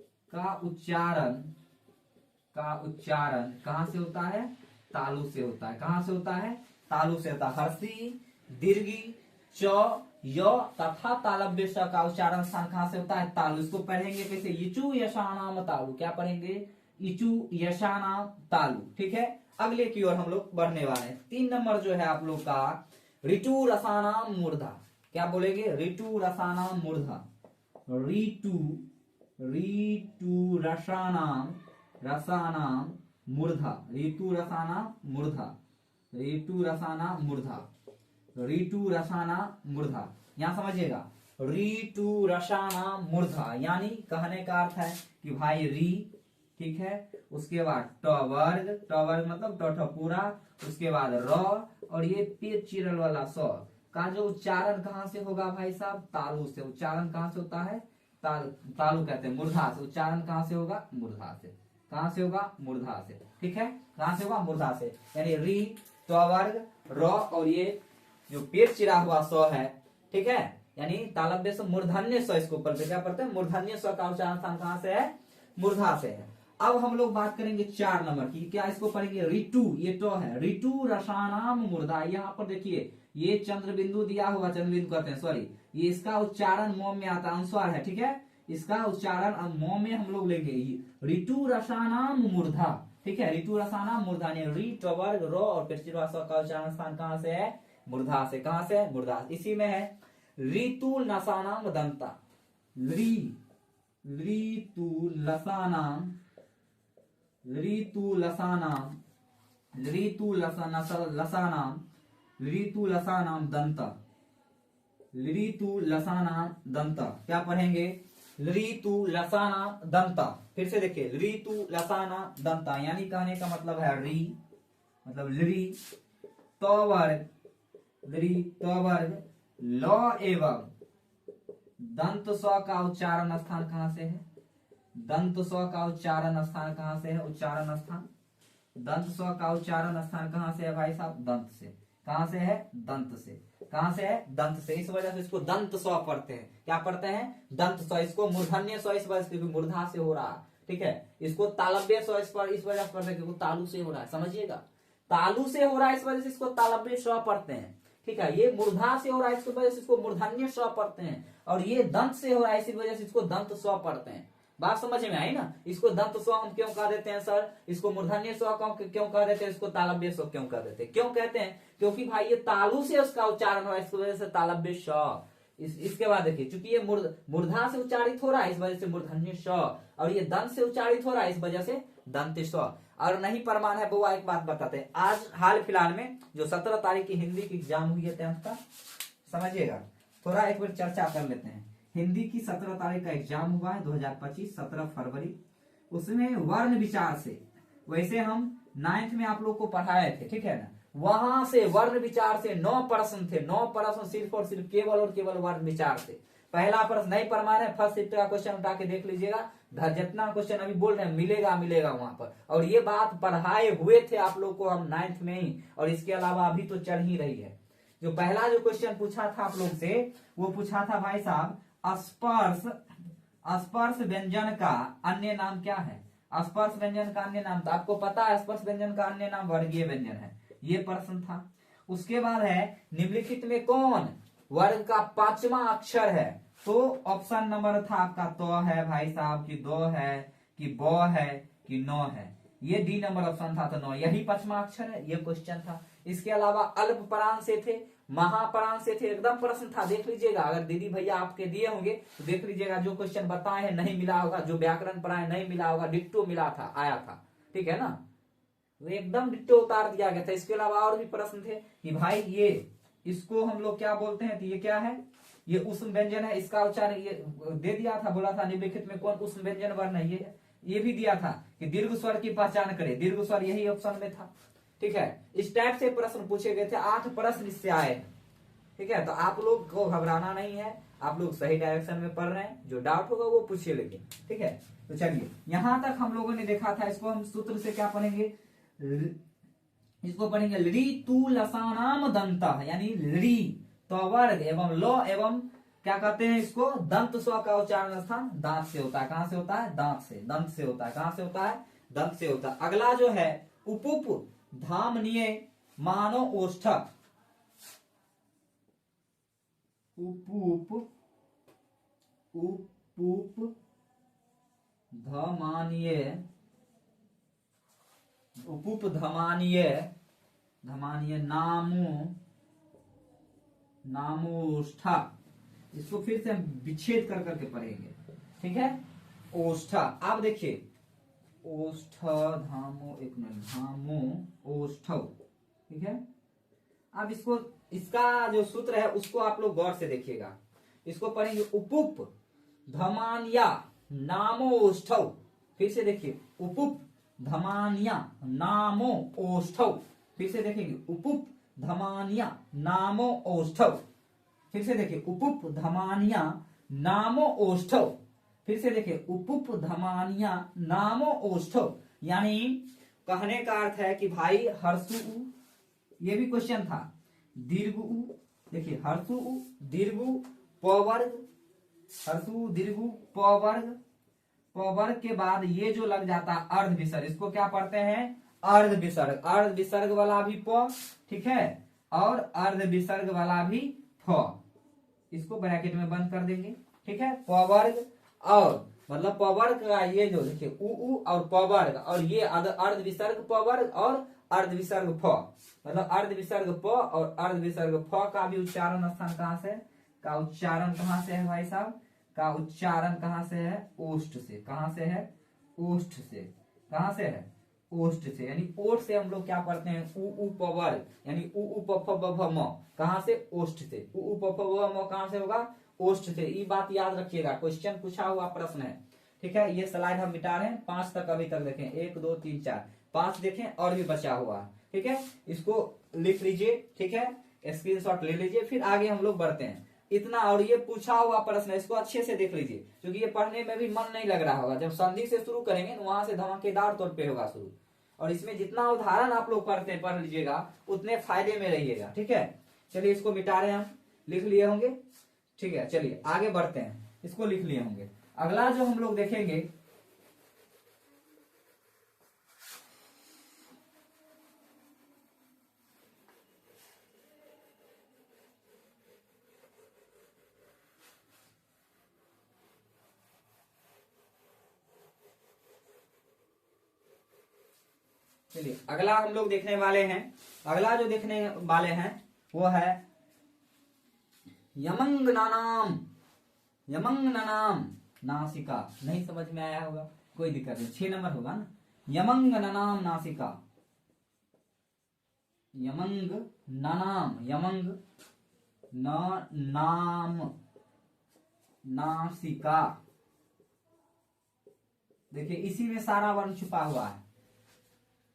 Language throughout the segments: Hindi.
है। का उच्चारण कहां से होता है? तालु से होता है। कहां से होता है? तालु से होता है। हर्षी, दीर्घी, च, य तथा तालव्य स का उच्चारण स्थान कहां से होता है? तालु। इसको पढ़ेंगे कैसे? इचु यशानाम तालु। क्या पढ़ेंगे? इचु यशानाम तालु। ठीक है, अगले की ओर हम लोग बढ़ने वाले हैं। 3 नंबर जो है आप लोग का ऋतु रसानाम मूर्धा। क्या बोलेंगे? ऋतु रसानाम मूर्धा। ऋतु रसानाम मूर्धा। ऋतु रसानाम मूर्धा। ऋतु रसानाम मूर्धा। ऋतु रसानाम मूर्धा। यहां समझिएगा, ऋतु रसानाम मूर्धा यानी कहने का अर्थ है कि भाई री, ठीक है, उसके बाद ट वर्ग मतलब ट पूरा, उसके बाद र और ये पेट चिरल वाला स का जो उच्चारण कहां से होगा भाई साहब? तालु से। उच्चारण कहां से होता है? तालु कहते हैं, मूर्धा से। उच्चारण कहां से होगा? मूर्धा से। कहां से होगा? मूर्धा से। ठीक है, कहां से होगा? मूर्धा से। यानी री, ट वर्ग, र और ये जो पेट चिरा हुआ स है, ठीक है, यानी तालव्य से मूर्धन्य स, इसको ऊपर क्या पढ़ते हैं? मूर्धन्य स का उच्चारण स्थान कहां से है? मूर्धा से है। अब हम लोग बात करेंगे 4 नंबर की। क्या इसको पढ़ेंगे? ऋतु, ये तो है, ऋतु रसानाम मूर्धा। यहाँ पर देखिए ये चंद्र बिंदु दिया हुआ, चंद्र बिंदु कहते हैं, सॉरी, ये इसका उच्चारण मोम में आता, अनुस्वार है, ठीक है, इसका उच्चारण मोम में हम लोग लेंगे ऋतु रसानाम मूर्धा। ठीक है, ऋतु रसानाम मूर्धा ने री, ट वर्ग, रो और पेट का उच्चारण स्थान कहां से है? मूर्धा से। कहां से है? मूर्धा। इसी में है ऋतु नसानाम दंता। ऋतु लसानाम दंत। ऋतु लसानाम दंत। क्या पढ़ेंगे? ऋतु लसानाम दंत। फिर से देखिए, ऋतु लसानाम दंत यानी कहने का मतलब है री मतलब ली, तो वर्ग, ल एवं दंत स्व का उच्चारण स्थान कहां से है? दंत स्व का उच्चारण स्थान कहां से है? उच्चारण स्थान, दंत स्व का उच्चारण स्थान कहां से है भाई साहब? दंत से। कहां से है? दंत से। कहां से है? दंत से। इस वजह से इसको दंत स्व पढ़ते हैं। क्या पढ़ते हैं? दंत स्व। इसको मूर्धन्य स्व इस वजह से क्योंकि मूर्धा से हो रहा है, ठीक है। इसको तालव्य स्व इस वजह से पढ़ते हैं क्योंकि तालु से हो रहा है, समझिएगा, तालु से हो रहा है, इस वजह से इसको तालव्य स्व पढ़ते हैं, ठीक है। ये मूर्धा से हो रहा है, इस वजह से इसको मूर्धन्य स्व पढ़ते हैं, और ये दंत से हो रहा है, इसी वजह से इसको दंत स्व पढ़ते हैं। बात समझ में आई ना? इसको दंत स्व हम क्यों कह देते हैं सर? इसको मूर्धन्य स्व क्यों कह देते हैं? इसको तालव्य स्व क्यों कह देते हैं? क्यों कहते हैं? क्योंकि भाई ये तालु से उसका उच्चारण हो, इस वजह से तालव्य स्व। इसके बाद देखिए, चूंकि ये मूर्धा से उच्चारित हो रहा है, इस वजह से मूर्धन्य स्व, और ये दंत से उच्चारित हो रहा है, इस वजह से दंत स्व। और नहीं प्रमाण है बुआ, एक बात बताते हैं। आज हाल फिलहाल में जो 17 तारीख की हिंदी की एग्जाम हुई है 10th का, समझिएगा, थोड़ा एक बार चर्चा कर लेते हैं। हिंदी की 17 तारीख का एग्जाम हुआ है 2025, 17 फरवरी। उसमें वर्ण विचार से, वैसे हम 9th में आप लोग को पढ़ाए थे, ठीक है ना, वहां से वर्ण विचार से 9 प्रश्न थे। 9 प्रश्न सिर्फ और सिर्फ केवल और केवल वर्ण विचार से। पहला प्रश्न नहीं प्रमाण है, फर्स्ट शिफ्ट का क्वेश्चन उठा के देख लीजिएगा, जितना क्वेश्चन अभी बोल रहे हैं मिलेगा वहां पर। और ये बात पढ़ाए हुए थे आप लोग को हम 9th में ही, और इसके अलावा अभी तो चल ही रही है। जो पहला जो क्वेश्चन पूछा था आप लोग से, वो पूछा था भाई साहब, स्पर्श व्यंजन का अन्य नाम क्या है? स्पर्श व्यंजन का अन्य नाम, तो आपको पता है स्पर्श व्यंजन का अन्य नाम वर्गीय व्यंजन है, ये प्रश्न था। उसके बाद है, निम्नलिखित में कौन वर्ग का 5वां अक्षर है? तो ऑप्शन नंबर था आपका तो है भाई साहब, कि दो है, कि बो है, कि नो है। ये डी नंबर ऑप्शन था, तो नो, यही 5वां अक्षर है, ये क्वेश्चन था। इसके अलावा अल्प प्राण से थे, महाप्राण से थे, एकदम प्रश्न था, देख लीजिएगा। अगर दीदी भैया आपके दिए होंगे तो देख लीजिएगा, जो क्वेश्चन बताए हैं नहीं मिला होगा, जो व्याकरण पढ़ाए नहीं मिला होगा, डिट्टो मिला था, आया था, ठीक है ना, वो एकदम डिट्टो उतार दिया गया था। इसके अलावा और भी प्रश्न थे कि भाई ये इसको हम लोग क्या बोलते हैं, तो ये क्या है? ये उष्म व्यंजन है, इसका उच्चारण ये दे दिया था, बोला था निम्नलिखित में कौन उष्म व्यंजन वर्ण है? ये भी दिया था कि दीर्घ स्वर की पहचान करे, दीर्घ स्वर यही ऑप्शन में था, ठीक है। इस टाइप से प्रश्न पूछे गए थे, 8 प्रश्न इससे आए, ठीक है। तो आप लोग को घबराना नहीं है, आप लोग सही डायरेक्शन में पढ़ रहे हैं, जो डाउट होगा वो पूछिए लेकिन, ठीक है। तो चलिए, यहां तक हम लोगों ने देखा था। इसको हम सूत्र से क्या पढ़ेंगे? इसको पढ़ेंगे ऋतु लसानाम दंता, यानी री तो वर्ग एवं लो एवं क्या कहते हैं इसको, दंत स्व का उच्चारण स्थान दांत से होता है। कहां से होता है, दांत से, दंत से होता है। कहां से होता है, दंत से होता है। अगला जो है उपुप धामनीय मानो ओष्ठक, उपुप उपुप धमानीय, उपुप धमानीय, धमानीय नामोष्ठा। इसको फिर से हम विच्छेद कर करके पढ़ेंगे, ठीक है। ओष्ठा, आप देखिए ओष्ठ धामो, एक मिनट, धामो ओष्ठौ, ठीक है। अब इसको, इसका जो सूत्र है उसको आप लोग गौर से देखिएगा। इसको पढ़ेंगे उपुप धमानिया नामो ओष्ठौ। फिर से देखिए उपुप धमानिया नामो ओष्ठौ। फिर से देखेंगे उपुप धमानिया नामो ओष्ठौ। फिर से देखिए उपुप धमानिया नामो ओष्ठौ। फिर से देखिए उपुप धमानिया नामो ओष्ठौ। यानी कहने का अर्थ है कि भाई हर्षु, ये भी क्वेश्चन था, दीर्घ उ, देखिए हर्षु दीर्घु प वर्ग, हर्षु दीर्घु प वर्ग, प वर्ग के बाद ये जो लग जाता है अर्ध विसर्ग, इसको क्या पढ़ते हैं, अर्ध विसर्ग। अर्ध विसर्ग वाला भी प, ठीक है, और अर्ध विसर्ग वाला भी फ। इसको ब्रैकेट में बंद कर देंगे, ठीक है। प वर्ग और मतलब प वर्ग का ये जो देखिए उ और प वर्ग, और ये अर्ध विसर्ग प वर्ग और अर्ध विसर्ग फ, मतलब अर्ध विसर्ग प और अर्ध विसर्ग फ का भी उच्चारण स्थान कहां से, का उच्चारण कहां से है भाई साहब, का उच्चारण कहां से है, ओष्ठ से। कहां से है, ओष्ठ से। कहां से है, ओष्ठ से। यानी ओठ से हम लोग क्या पढ़ते हैं, उ प वर्ग, यानी उ प फ ब भ म, कहां से, ओष्ठ से। उ प फ ब म कहां से होगा, ओष्ठ से। ये बात याद रखिएगा, क्वेश्चन पूछा हुआ प्रश्न है, ठीक है। ये स्लाइड हम मिटा रहे हैं, 5 तक अभी तक देखें, 1 2 3 4 5 देखें, और भी बचा हुआ है, ठीक है। इसको लिख लीजिए, ठीक है, स्क्रीनशॉट ले लीजिए, फिर आगे हम लोग बढ़ते हैं। इतना, और ये पूछा हुआ प्रश्न है, इसको अच्छे से देख लीजिए, क्योंकि ये पढ़ने में भी मन नहीं लग रहा होगा। जब संधि से शुरू करेंगे तो वहां से धमाकेदार तौर पे होगा शुरू, और इसमें जितना उदाहरण आप लोग पढ़ लीजिएगा उतने फायदे में रहिएगा, ठीक है। चलिए इसको मिटा रहे हैं हम, लिख लिए होंगे, ठीक है। चलिए आगे बढ़ते हैं, इसको लिख लिए होंगे। अगला जो हम लोग देखेंगे, चलिए अगला हम लोग देखने वाले हैं, अगला जो देखने वाले हैं वो है यमंगनानाम। यमंगनानाम नासिका, नहीं समझ में आया होगा, कोई दिक्कत नहीं, 6 नंबर होगा ना। यमंगनानाम नासिका, यमंग नानाम, यमंग न नाम नासिका। देखिए इसी में सारा वर्ण छुपा हुआ है,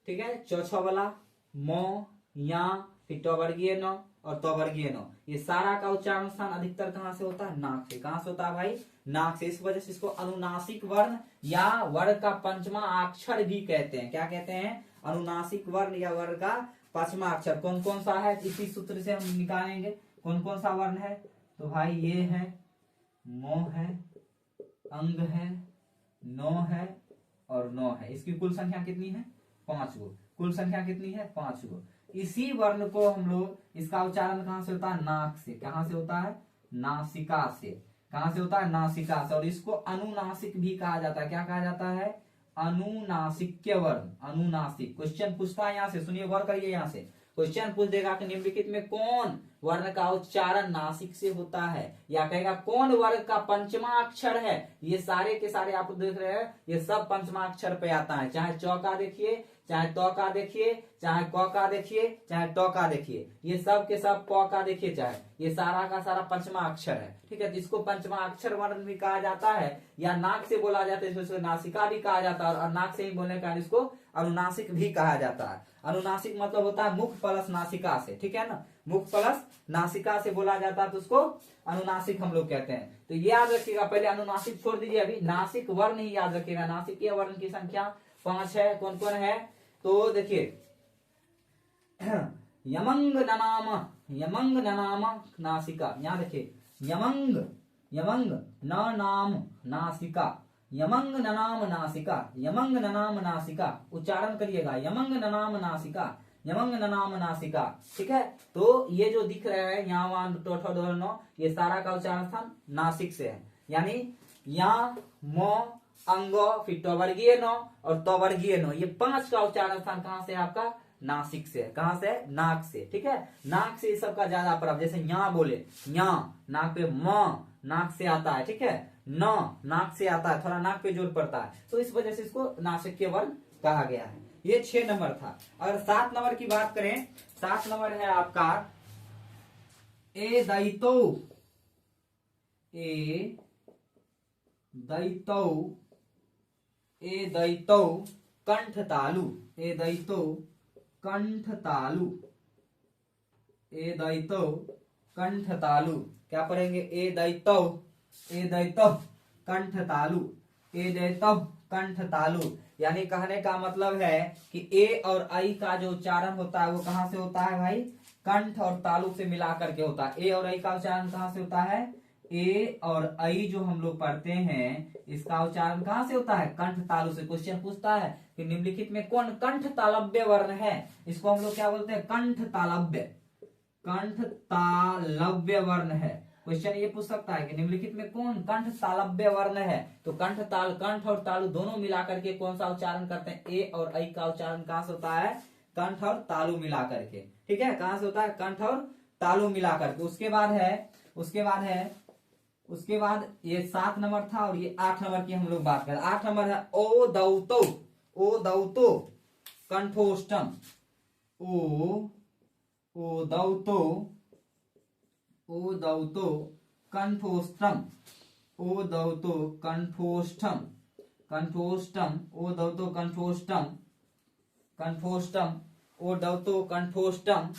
ठीक है। चौथा वाला म, या, फिर ट वर्गीय न और त वर्गीय न, ये सारा का उच्चारण स्थान अधिकतर कहां से होता है, नाक से। कहां से होता है भाई, नाक से। इस वजह से इसको अनुनासिक वर्ण या वर्ग का पंचमा अक्षर भी कहते हैं। क्या कहते हैं, अनुनासिक वर्ण या वर्ग का पांचवा अक्षर। कौन कौन सा है, इसी सूत्र से हम निकालेंगे कौन कौन सा वर्ण है। तो भाई ये है, मो है, अंग है, नो है और नो है। इसकी कुल संख्या कितनी है, 5 गो। कुल संख्या कितनी है, 5 गो। इसी वर्ण को हम लोग, इसका उच्चारण कहां से होता है, नाक से। कहां से होता है, नासिका से। कहां से होता है, नासिका से। और इसको अनुनासिक भी कहा जाता है। क्या कहा जाता है, अनुनासिक वर्ण, अनुनासिक। क्वेश्चन पूछता है यहाँ से, सुनिए गौर करिए, यहाँ से क्वेश्चन पूछ देगा कि निम्नलिखित में कौन वर्ण का उच्चारण नासिक से होता है, या कहेगा कौन वर्ग का पंचमा अक्षर है। ये सारे के सारे आप देख रहे हैं, ये सब पंचमा अक्षर पे आता है। चाहे चौ का देखिए, चाहे तो का देखिए, चाहे क का देखिए, चाहे ट का देखिए, ये सब के सब प का देखिए, चाहे ये सारा का सारा पंचमा अक्षर है, ठीक है। तो इसको पंचमा अक्षर वर्ण भी कहा जाता है, या नाक से बोला जाता है, इसको नासिका भी कहा जाता है, और नाक से ही बोलने के कारण इसको अनुनासिक भी कहा जाता है। अनुनासिक मतलब होता है मुख प्लस नासिका से, ठीक है ना, मुख प्लस नासिका से बोला जाता है, तो उसको अनुनासिक हम लोग कहते हैं। तो ये याद रखिएगा, पहले अनुनासिक छोड़ दीजिए, अभी नासिक वर्ण ही याद रखिएगा। नासिकीय वर्ण की संख्या 5 है। कौन कौन है, तो देखिए यमंग ननाम, यमंग ननाम नासिका। यहाँ देखिए यमंग यमंग न नाम नासिका, यमंग ननाम नासिका, यमंग ननाम नासिका, उच्चारण करिएगा, यमंग ननाम नासिका, यमंग ननाम नासिका। ठीक है, तो ये जो दिख रहा है यहाँ वहां टोठो नो, ये सारा का उच्चारण स्थान नासिक से है। यानी या म अंगो फिर टवर्गीय नो और तवर्गीय नो, ये 5 का उच्चारण स्थान कहां से है आपका? नासिक से। कहां से? नाक से। ठीक है, नाक से इस सबका ज्यादा प्रभाव, जैसे या बोले या नाक पे, म नाक से आता है। ठीक है, न नाक से आता है, थोड़ा नाक पे जोर पड़ता है, तो इस वजह से इसको नासिक के वर्ण कहा गया है। ये 6 नंबर था। अगर 7 नंबर की बात करें, 7 नंबर है आपका ए दैतो, ए दैतो, ए दैतो कंठ तालु, ए दैतो कंठ तालु, ए दैतो कंठ तालु। क्या पढ़ेंगे? ए दैतो, ए दैतो कंठ तालु, ए दैतो कंठ तालु। यानी कहने का मतलब है कि ए और आई का जो उच्चारण होता है वो कहां से होता है भाई? कंठ और तालु से मिला करके होता है। ए और आई का उच्चारण कहां से होता है? ए और आई जो हम लोग पढ़ते हैं इसका उच्चारण कहां से होता है? कंठ तालु से। क्वेश्चन पूछता है कि निम्नलिखित में कौन कंठ तालव्य वर्ण है? इसको हम लोग क्या बोलते हैं? कंठ तालव्य, कंठ तालव्य वर्ण है। क्वेश्चन ये पूछ सकता है कि निम्नलिखित में कौन कंठ तालव्य वर्ण है? तो कंठ ताल, कंठ और तालु दोनों मिलाकर के कौन सा उच्चारण करते हैं? ए और आई का उच्चारण कहां से होता है? कंठ और तालु मिला करके। ठीक है, कहां से होता है? कंठ और तालु मिला करके। उसके बाद ये 7 नंबर था और ये 8 नंबर की हम लोग बात करें। 8 नंबर है ओ दौतो, ओ दौतो कंठोष्टम, ओ दौतो, ओ दौतो कंठोष्टम, ओ दौतो कंठोष्टम, कंठोष्टम, ओ दौतो कंठोष्टम, कंठोष्टम, ओ दौतो कंठोष्टम,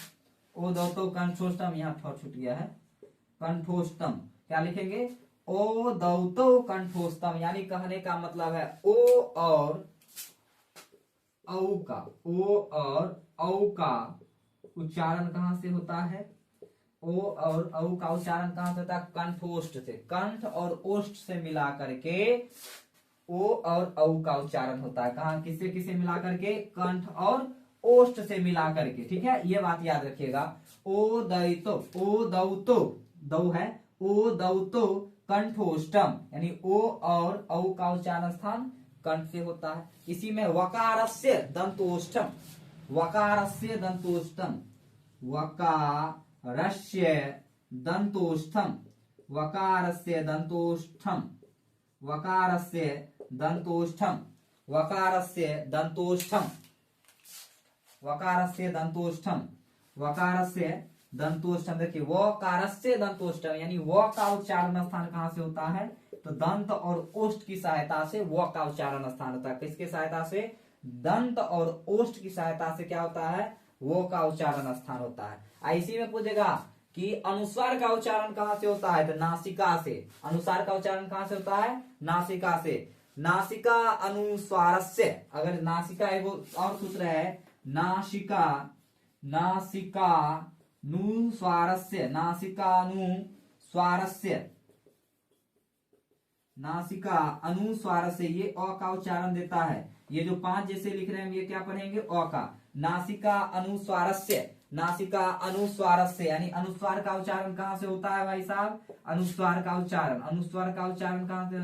ओ दौतो कंठोष्टम। यहाँ थोड़ा छूट गया है, कंठोष्टम। क्या लिखेंगे? ओ दौतो कंठोष्टम। यानी कहने का मतलब है ओ और औ का, ओ और औ का उच्चारण कहां से होता है? ओ और औ का उच्चारण कहां से होता है? कंठोष्ठ से। कंठ और ओष्ठ से मिला करके ओ और औ का उच्चारण होता है। कहां? किससे किसे मिला करके? कंठ और ओष्ठ से मिला करके। ठीक है, ये बात याद रखिएगा। ओ दैतो, ओ दौतो, दौ है, ओ दौतो कंठोष्टम, यानी ओ और औ का उच्चारण स्थान कंठ से होता है। इसी में वकारस्य दंतोष्ठम, वकारस्य दंतोष्ठम, वकारस्य दंतोष्ठम, वकारस्य दंतोष्ठम, वकारस्य दंतोष्ठम, वकारस्य दंतोष्ठम, वकारस्य दंतोष्ठम, वकारस्य दंतोष्ठम। देखिए वकारस्य दंतोष्ठम, यानी व का उच्चारण स्थान कहां से होता है? तो दंत और ओष्ठ की सहायता से व का उच्चारण स्थान होता है। किसके सहायता से? दंत और ओष्ठ की सहायता से क्या होता है? वो का उच्चारण स्थान होता है। इसी में पूछेगा कि अनुस्वार का उच्चारण कहां से होता है? तो नासिका से। अनुस्वार का उच्चारण कहां से होता है? नासिका से। नासिका अनुस्वारस्य, अगर नासिका एगो और सूत्र है, नासिका, नासिका नुस्वारस्य, नासिका अनुस्वारस्य, नासिका अनुस्वारस्य, ये अ का उच्चारण देता है। ये जो 5 जैसे लिख रहे हैं ये क्या पढ़ेंगे? अ का। नासिका अनुस्वारस्य, नासिका अनुस्वारस्य, यानी अनुस्वार का उच्चारण कहां से होता है भाई साहब? अनुस्वार का उच्चारण, अनुस्वार का उच्चारण कहां से?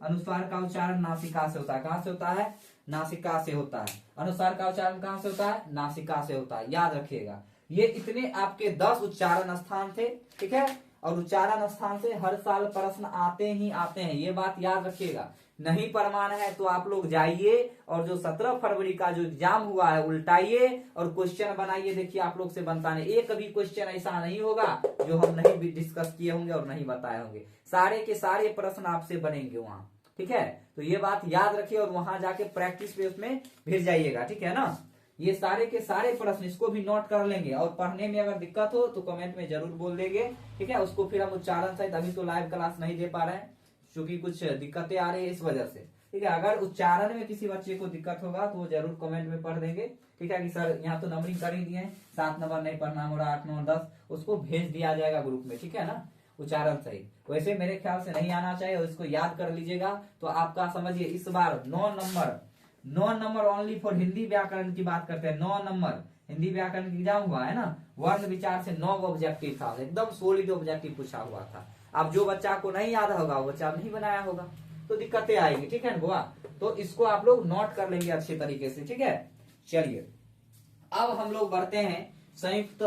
अनुस्वार का उच्चारण नासिका से होता है। कहां से होता है? नासिका से होता है। अनुस्वार का उच्चारण कहां से होता है? नासिका से होता है। याद रखिएगा, ये इतने आपके 10 उच्चारण स्थान थे। ठीक है, और उच्चारण स्थान से हर साल प्रश्न आते ही आते हैं, ये बात याद रखिएगा। नहीं प्रमाण है तो आप लोग जाइए और जो 17 फरवरी का जो एग्जाम हुआ है उल्टाइए और क्वेश्चन बनाइए। देखिए आप लोग से बनता नहीं, एक भी क्वेश्चन ऐसा नहीं होगा जो हम नहीं डिस्कस किए होंगे और नहीं बताए होंगे। सारे के सारे प्रश्न आपसे बनेंगे वहां। ठीक है, तो ये बात याद रखिए और वहां जाके प्रैक्टिस पे उसमें भिड़ जाइएगा। ठीक है ना, ये सारे के सारे प्रश्न इसको भी नोट कर लेंगे और पढ़ने में अगर दिक्कत हो तो कमेंट में जरूर बोल देंगे। ठीक है, उसको फिर हम उच्चारण सहित अभी तो लाइव क्लास नहीं दे पा रहे हैं क्योंकि कुछ दिक्कतें आ रही है इस वजह से। ठीक है, अगर उच्चारण में किसी बच्चे को दिक्कत होगा तो वो जरूर कमेंट में पढ़ देंगे। ठीक है कि सर यहाँ तो नंबरिंग कर ही दिए, 7 नंबर नहीं पढ़ना हो रहा, 8 9 10, उसको भेज दिया जाएगा ग्रुप में। ठीक है ना, उच्चारण सहित। वैसे मेरे ख्याल से नहीं आना चाहिए, इसको याद कर लीजिएगा। तो आपका समझिए इस बार 9 नंबर ओनली फॉर हिंदी व्याकरण की बात करते हैं। 9 नंबर हिंदी व्याकरण की एग्जाम हुआ है ना, वर्ण विचार से 9 ऑब्जेक्टिव था, एकदम सॉलिड ऑब्जेक्टिव पूछा हुआ था। अब जो बच्चा को नहीं याद होगा वो बच्चा नहीं बनाया होगा तो दिक्कतें आएगी, ठीक है ना बुआ। तो इसको आप लोग नोट कर लेंगे अच्छे तरीके से, ठीक है। चलिए अब हम लोग बढ़ते हैं संयुक्त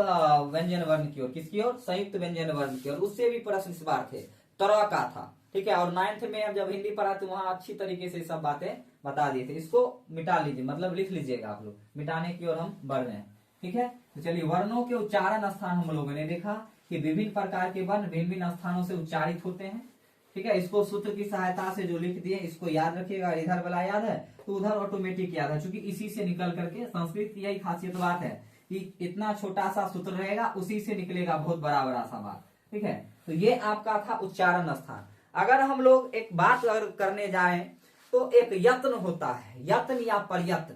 व्यंजन वर्ण की ओर। किसकी ओर? संयुक्त व्यंजन वर्ण की ओर। उससे भी प्रश्न इस बार थे, तरह का था, ठीक है। और 9th में जब हिंदी पढ़ा तो वहां अच्छी तरीके से सब बातें बता दिए थे। इसको मिटा लीजिए, मतलब लिख लीजिएगा आप लोग, मिटाने की ओर हम बढ़ रहे हैं, ठीक है। तो चलिए वर्णों के उच्चारण स्थान हम लोगों ने देखा कि विभिन्न प्रकार के वर्ण भिन्न भिन्न स्थानों से उच्चारित होते हैं, ठीक है। इसको सूत्र की सहायता से जो लिख दिए इसको याद रखिएगा। इधर वाला याद है तो उधर ऑटोमेटिक याद है, क्योंकि इसी से निकल करके संस्कृत की यही खासियत बात है कि इतना छोटा सा सूत्र रहेगा उसी से निकलेगा बहुत बड़ा बड़ा सा बात, ठीक है। तो ये आपका था उच्चारण स्थान। अगर हम लोग एक बात अगर करने जाएं तो एक यत्न होता है, यत्न या प्रयत्न,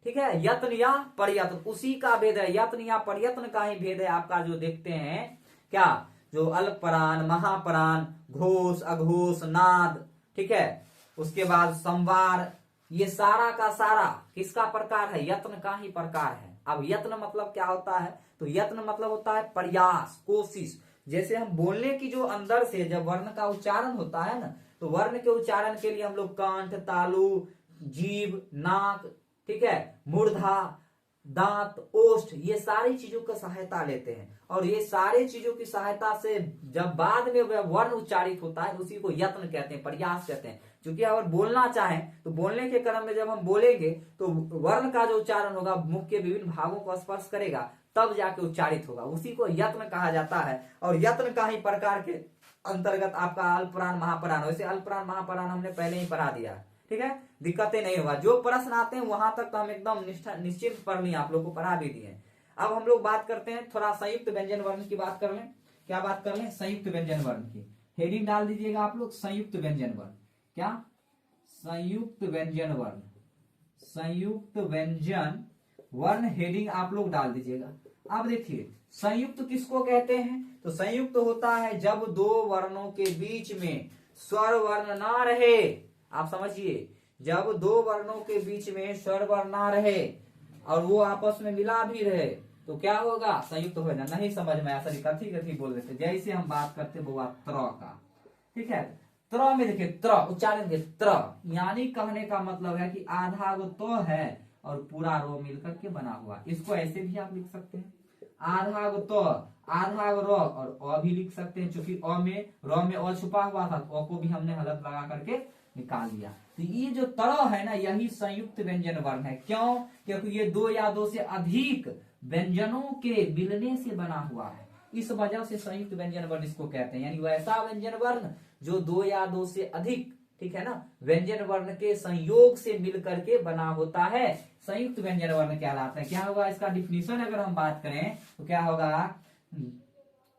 ठीक है। यत्न या प्रयत्न उसी का भेद है, यत्न या प्रयत्न का ही भेद है आपका। जो देखते हैं क्या, जो अल्पप्राण, महाप्राण, घोष, अघोष, नाद, ठीक है, उसके बाद संवार, ये सारा का सारा किसका प्रकार है? यत्न का ही प्रकार है। अब यत्न मतलब क्या होता है? तो यत्न मतलब होता है प्रयास, कोशिश। जैसे हम बोलने की जो अंदर से जब वर्ण का उच्चारण होता है ना, तो वर्ण के उच्चारण के लिए हम लोग कंठ, तालु, जीभ, नाक, ठीक है, मूर्धा, दांत, ओष्ठ, ये सारी चीजों का सहायता लेते हैं। और ये सारे चीजों की सहायता से जब बाद में वर्ण उच्चारित होता है उसी को यत्न कहते हैं, प्रयास कहते हैं। क्योंकि अगर बोलना चाहें तो बोलने के क्रम में जब हम बोलेंगे तो वर्ण का जो उच्चारण होगा मुख के विभिन्न भागों को स्पर्श करेगा तब जाके उच्चारित होगा, उसी को यत्न कहा जाता है। और यत्न का ही प्रकार के अंतर्गत आपका अल्पप्राण, महाप्राण। वैसे अल्पप्राण महाप्राण हमने पहले ही पढ़ा दिया, ठीक है, दिक्कतें नहीं होगा। जो प्रश्न आते हैं वहां तक तो हम एकदम निश्चित पढ़ लिए, आप लोग को पढ़ा भी दिए। अब हम लोग बात करते हैं थोड़ा संयुक्त व्यंजन वर्ण की बात कर लें। क्या बात कर लें? संयुक्त व्यंजन वर्ण की। हेडिंग डाल दीजिएगा आप लोग, संयुक्त व्यंजन वर्ण। क्या? संयुक्त व्यंजन वर्ण। संयुक्त व्यंजन वर्ण हेडिंग आप लोग डाल दीजिएगा। अब देखिए संयुक्त किसको कहते हैं? तो संयुक्त होता है जब दो वर्णों के बीच में स्वर वर्ण ना रहे। आप समझिए, जब दो वर्णों के बीच में स्वर वर्ण ना रहे और वो आपस में मिला भी रहे तो क्या होगा? संयुक्त हो जाना। नहीं समझ में आया, सॉरी, कथी कथी बोल रहे थे। जैसे हम बात करते वो त्र का, ठीक है। त्र में देखिए, त्र उच्चारण के त्र, यानी कहने का मतलब है कि आधा वो तो है और पूरा रो मिलकर के बना हुआ। इसको ऐसे भी आप लिख सकते हैं, आधा गो तो, आधा गो रो, और अ भी लिख सकते हैं। क्योंकि अ में र में अ छुपा हुआ था तो अ को भी हमने हलत लगा करके निकाल दिया। तो ये जो तरह है ना, यही संयुक्त व्यंजन वर्ण है। क्यों? क्योंकि ये दो या दो से अधिक व्यंजनों के मिलने से बना हुआ है, इस वजह से संयुक्त व्यंजन वर्ण इसको कहते हैं। यानी वैसा व्यंजन वर्ण जो दो या दो से अधिक, ठीक है ना, व्यंजन वर्ण के संयोग से मिल करके बना होता है, संयुक्त व्यंजन वर्ण कहलाता है। क्या होगा इसका डिफिनीशन अगर हम बात करें तो क्या होगा?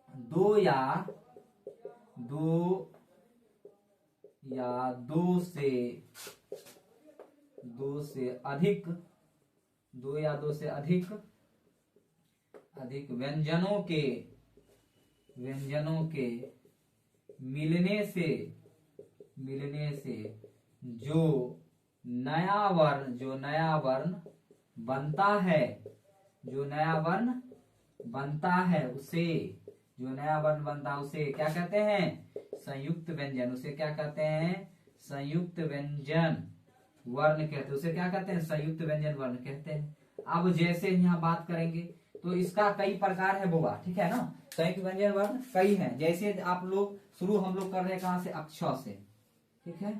दो या दो से अधिक, दो या दो से अधिक व्यंजनों के मिलने से जो नया वर्ण बनता है, उसे क्या कहते हैं? संयुक्त व्यंजन। उसे क्या कहते हैं? संयुक्त व्यंजन वर्ण कहते हैं। उसे क्या कहते हैं? संयुक्त व्यंजन वर्ण कहते हैं। अब जैसे यहाँ बात करेंगे तो इसका कई प्रकार है बुआ, ठीक है ना। संयुक्त व्यंजन वर्ण कई हैं। जैसे आप लोग शुरू हम लोग कर रहे हैं कहाँ से? अक्षर से, ठीक है,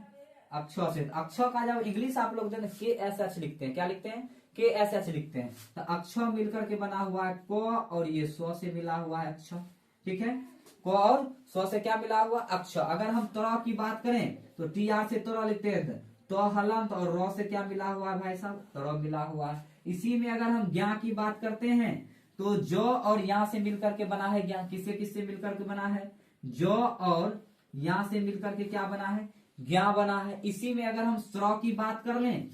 अक्षर से। अक्षर का जब इंग्लिश आप लोग KSH लिखते हैं, क्या लिखते हैं? KSH लिखते हैं। तो अक्षर मिलकर के बना हुआ है क, और ये स्व से मिला हुआ है अक्षर, ठीक है। क और स्व से क्या मिला हुआ? अक्षर। अगर हम त्र की बात करें तो TR से त्र लिखते हैं, तो हलंत, और र से क्या मिला हुआ है भाई साहब? त्र मिला हुआ है। इसी में अगर हम ज्ञा की बात करते हैं तो ज और या से मिलकर के बना है ज्ञा। किससे मिलकर के बना है? ज और या से मिलकर के क्या बना है? ज्ञा बना है। इसी में अगर हम स्र की बात कर लें,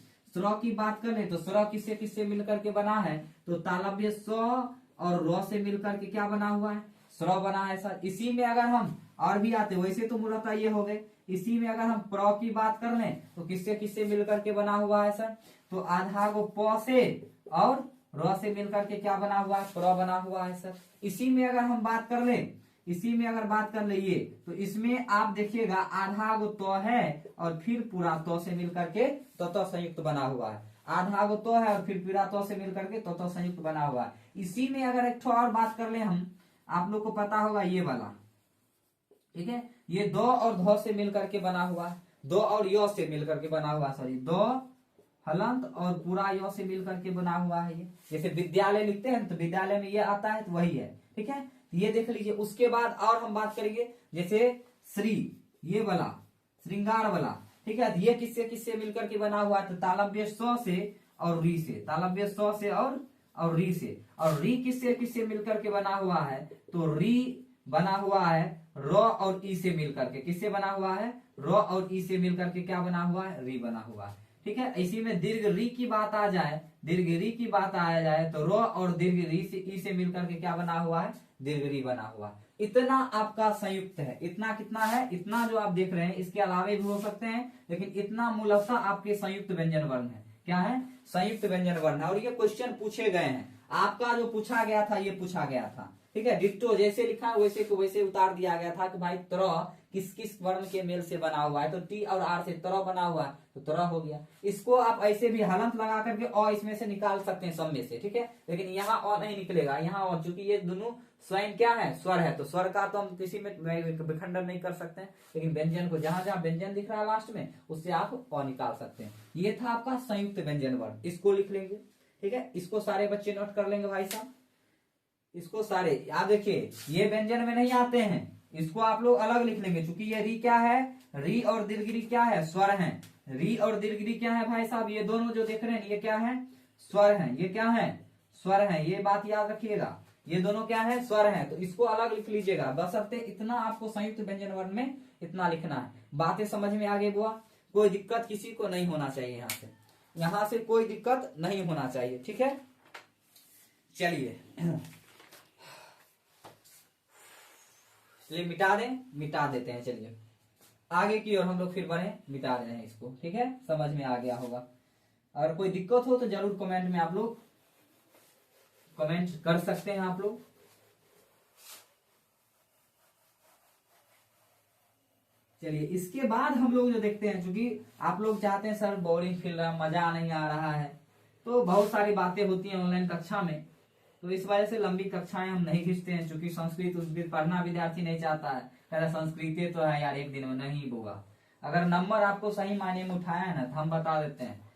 तो स्र किससे मिलकर के बना है? तो तालव्य स और र से मिलकर के क्या बना हुआ है? स्र बना है सर। इसी में अगर हम और भी आते, वैसे तो मूलतः ये हो गए। इसी में अगर हम प्र की बात कर लें तो किससे किससे मिलकर के बना हुआ है सर, तो आधा गो प से और र से मिलकर के क्या बना हुआ है, प्र बना हुआ है सर। इसी में अगर हम बात कर लें, इसी में अगर बात कर लिए तो इसमें आप देखिएगा आधा गो तो है और फिर पूरा तो से मिलकर के तो संयुक्त बना हुआ है। आधा गो तो है और फिर पूरा तो से मिलकर के तो संयुक्त बना हुआ है। इसी में अगर एक ठो और बात कर ले हम, आप लोग को पता होगा ये वाला, ठीक है, ये दो और ध से मिलकर के बना हुआ है, दो और य से मिलकर के बना हुआ, सॉरी दो हलंत और पूरा य से मिलकर के बना हुआ है। ये जैसे विद्यालय लिखते हैं तो विद्यालय में ये आता है तो वही है, ठीक है, ये देख लीजिए। उसके बाद और हम बात करेंगे जैसे श्री, ये वाला श्रृंगार वाला, ठीक है, ये किससे किससे मिलकर के बना हुआ है, तो तालव्य स से और री से, तालव्य स से और री से, और री किससे किससे मिलकर के बना हुआ है, तो री बना हुआ है र और ई से मिलकर के, किससे बना हुआ है, र और ई से मिलकर के क्या बना हुआ है, री बना हुआ है, ठीक है। इसी में दीर्घ री की बात आ जाए, दीर्घ री की बात आ जाए तो रो और दीर्घ री से ई से मिलकर के क्या बना हुआ है, दीर्घ री बना हुआ है। इतना आपका संयुक्त है। इतना कितना है, इतना जो आप देख रहे हैं, इसके अलावे भी हो सकते हैं, लेकिन इतना मूलतः आपके संयुक्त व्यंजन वर्ण है। क्या है, संयुक्त व्यंजन वर्ण है। और ये क्वेश्चन पूछे गए हैं, आपका जो पूछा गया था ये पूछा गया था, ठीक है, डिट्टो जैसे लिखा वैसे को वैसे उतार दिया गया था कि भाई तरह किस किस वर्ण के मेल से बना हुआ है, तो टी और आर से तरह बना हुआ है तो तरह हो गया। इसको आप ऐसे भी हलंत लगा करके और इसमें से निकाल सकते हैं, सब में से, ठीक है, लेकिन यहाँ और नहीं निकलेगा, यहाँ और, चूंकि ये दोनों स्वयं क्या है, स्वर है, तो स्वर का तो हम किसी में विखंडन नहीं कर सकते हैं, लेकिन व्यंजन को जहां जहां व्यंजन दिख रहा है लास्ट में उससे आप और निकाल सकते हैं। ये था आपका संयुक्त व्यंजन वर्ण, इसको लिख लेंगे, ठीक है। इसको सारे बच्चे नोट कर लेंगे भाई साहब, इसको सारे आप देखिए, ये व्यंजन में नहीं आते हैं, इसको आप लोग अलग लिख लेंगे, क्योंकि ये री क्या है, री और दीर्घ क्या है, स्वर है। री और दीर्घ क्या है भाई साहब, ये दोनों जो देख रहे हैं ये क्या है, स्वर है, ये क्या है, स्वर है, ये बात याद रखिएगा, ये दोनों क्या है, स्वर है, तो इसको अलग लिख लीजिएगा। बशर्ते इतना आपको संयुक्त व्यंजन वर्ण में इतना लिखना है। बातें समझ में आगे बुआ, कोई दिक्कत किसी को नहीं होना चाहिए, यहाँ से कोई दिक्कत नहीं होना चाहिए, ठीक है। चलिए मिटा देते हैं, चलिए आगे की ओर हम लोग फिर बढ़े, मिटा रहे हैं इसको, ठीक है, समझ में आ गया होगा। अगर कोई दिक्कत हो तो जरूर कमेंट में आप लोग कमेंट कर सकते हैं आप लोग। चलिए इसके बाद हम लोग जो देखते हैं, क्योंकि आप लोग चाहते हैं सर बोरिंग फील रहा, मजा नहीं आ रहा है, तो बहुत सारी बातें होती हैं ऑनलाइन कक्षा में, तो इस वजह से लंबी कक्षाएं हम नहीं खींचते हैं, क्योंकि संस्कृत पढ़ना विद्यार्थी नहीं चाहता है, कहता संस्कृत तो है यार एक दिन में नहीं होगा। अगर नंबर आपको सही मायने में उठाया है ना, तो हम बता देते हैं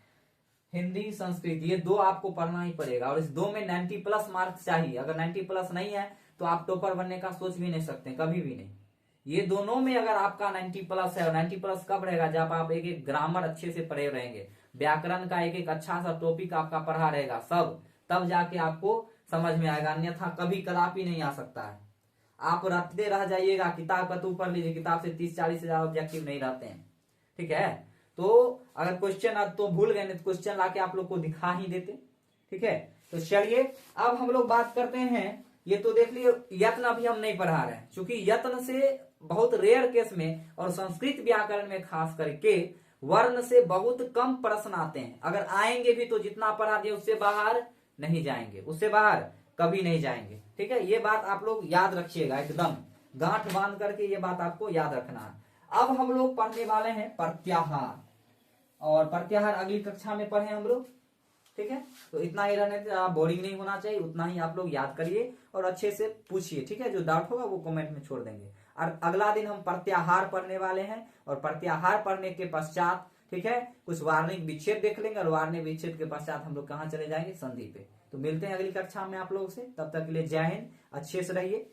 हिंदी संस्कृत ये दो आपको पढ़ना ही पड़ेगा, और इस दो में 90+ मार्क्स चाहिए। अगर 90+ नहीं है तो आप टॉपर बनने का सोच भी नहीं सकते, कभी भी नहीं। ये दोनों में अगर आपका 90+ है, और 90+ कब रहेगा, जब आप एक एक ग्रामर अच्छे से पढ़े रहेंगे, व्याकरण का एक एक अच्छा सा टॉपिक आपका पढ़ा रहेगा सब, तब जाके आपको समझ में आएगा, अन्यथा कभी कदापि नहीं आ सकता है। आप रटते रह जाइएगा, किताब का तो पढ़ लीजिए, किताब से 30-40 हजार ऑब्जेक्टिव नहीं रहते हैं, ठीक है। तो अगर क्वेश्चन तो भूल गए तो क्वेश्चन लाके आप लोग को दिखा ही देते, ठीक है। तो चलिए अब हम लोग बात करते हैं, ये तो देख लिए यत्न अभी हम नहीं पढ़ा रहे हैं, क्योंकि यत्न से बहुत रेयर केस में और संस्कृत व्याकरण में खास करके वर्ण से बहुत कम प्रश्न आते हैं। अगर आएंगे भी तो जितना पढ़ा दिए उससे बाहर नहीं जाएंगे, उससे बाहर कभी नहीं जाएंगे, ठीक है। ये बात आप लोग याद रखिएगा, एकदम गांठ बांध करके ये बात आपको याद रखना है। अब हम लोग पढ़ने वाले हैं प्रत्याहार, और प्रत्याहार अगली कक्षा में पढ़े हम लोग, ठीक है। तो इतना ही रहने से बोरिंग नहीं होना चाहिए, उतना ही आप लोग याद करिए और अच्छे से पूछिए, ठीक है। जो डाउट होगा वो कमेंट में छोड़ देंगे। और अगला दिन हम प्रत्याहार पढ़ने वाले हैं, और प्रत्याहार पढ़ने के पश्चात, ठीक है, कुछ वार्णिक विच्छेद देख लेंगे, और वार्णिक विच्छेद के पश्चात हम लोग कहाँ चले जाएंगे, संधि पे। तो मिलते हैं अगली कक्षा में आप लोगों से, तब तक के लिए जय हिंद, अच्छे से रहिए,